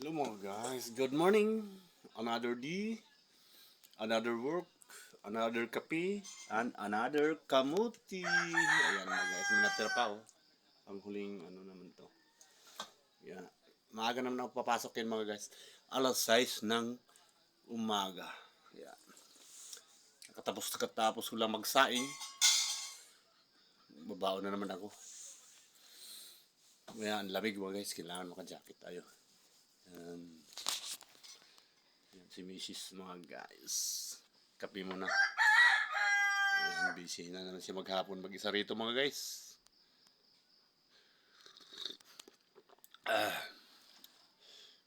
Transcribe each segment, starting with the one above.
Hello mga guys, good morning. Another day, another work, another kape, and another kamuti. Ayan mga guys, may natira pa oh. Ang huling ano naman to. Yan. Maaga naman ako papasok yan mga guys. Alas 6 ng umaga. Yan. Katapos ko lang magsaing. Babao na naman ako. Yan, lamig mga guys. Kailangan maka-jacket tayo. Yan. Yan si Mrs. mga guys. Kape muna. Ayan, busy na naman siya maghapon mag-isa rito mga guys.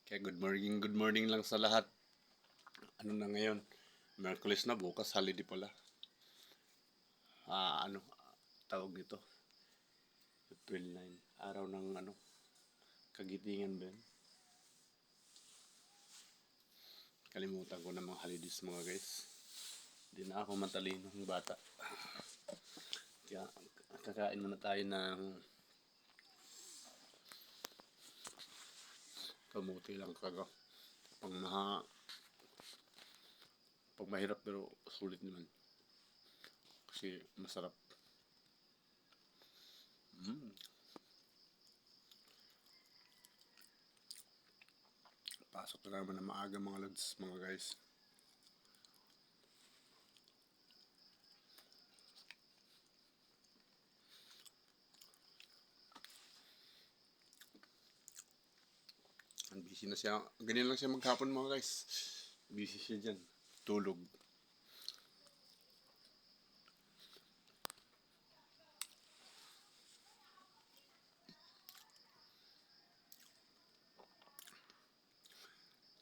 Kaya good morning lang sa lahat. Ano na ngayon? Merkulis na, bukas holiday pala. Ano, tawag nito? April 9. Araw ng ano, kagitingan ba yun? Kalimutan ko na mga holidays mga guys. Hindi na ako matalinong bata. Kaya kakain muna tayo ng kamuti lang kaga. Pag mahirap pero sulit naman. Kasi masarap. Pasok na naman na maaga mga lods mga guys. Ang busy na siya. Ganyan lang siya maghapon mga guys. Busy siya dyan. Tulog.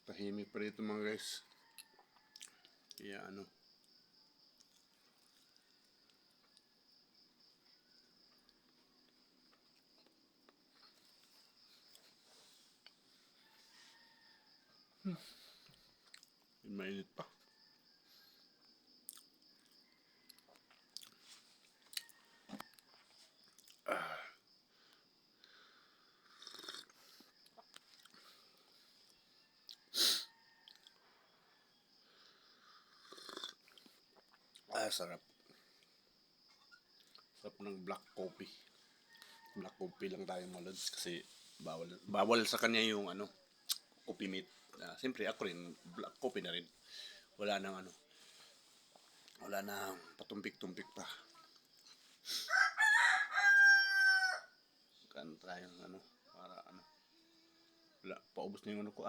Tahimik pa rito mga guys. Kaya ano. Mainit pa. Sarap. Sarap ng black coffee. Black coffee lang tayo mga lods kasi bawal sa kanya yung ano, coffee mate. Siyempre ako rin, black coffee na rin. Wala nang ano, wala nang patumpik-tumpik pa. Kan tayo ano, para ano. Wala, paubos na yung ano ko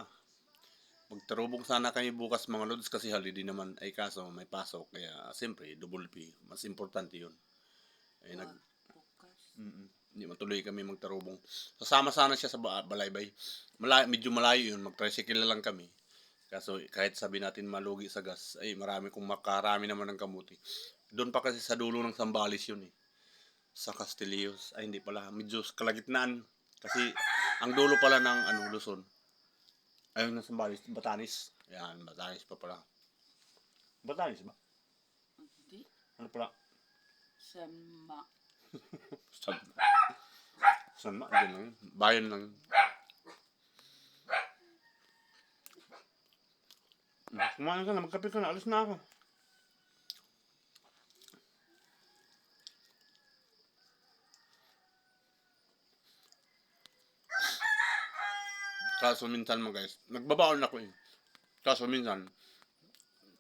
Magtarubong sana kami bukas mga lods kasi holiday naman ay kaso may pasok kaya siyempre double pay. Mas importante yun. Ay hindi matuloy kami magtarubong. Sasama sana siya sa Balaybay. Medyo malayo yun, mag-tricycle lang kami. Kaso kahit sabi natin malugi sa gas, ay marami kung makarami naman ng kamuti. Doon pa kasi sa dulo ng Sambales yun eh. Sa Castillejos. Ay hindi pala, medyo kalagitnaan. Kasi ang dulo pala ng ano, Luzon. Ayun na Sambales, Batanes. Yan, Batanes pa pala. Batanes ba? Hindi. Ano pala? Sama. Sama, dyan lang. Bayan lang. Kumain ka na, magkape ka na, alis na ako. Kaso minsan mo guys, nagbabaon ako eh. Kaso minsan,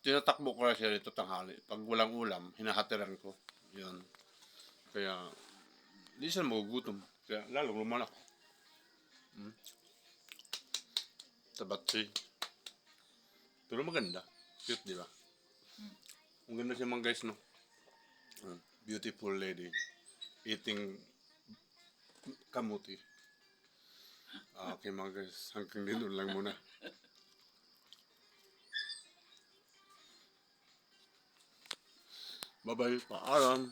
tinatakbo ko na siya dito tanghali. Pag walang ulam, hinahatiran ko. Yun. Kaya, di siya magugutom. Kaya lalong lumalak. Tabatsi. Pero maganda. Cute, di ba? Ang ganda siya mga guys, no? Beautiful lady. Eating kamuti. Okay mga guys, hanggang dito lang muna. Bye-bye, paalam.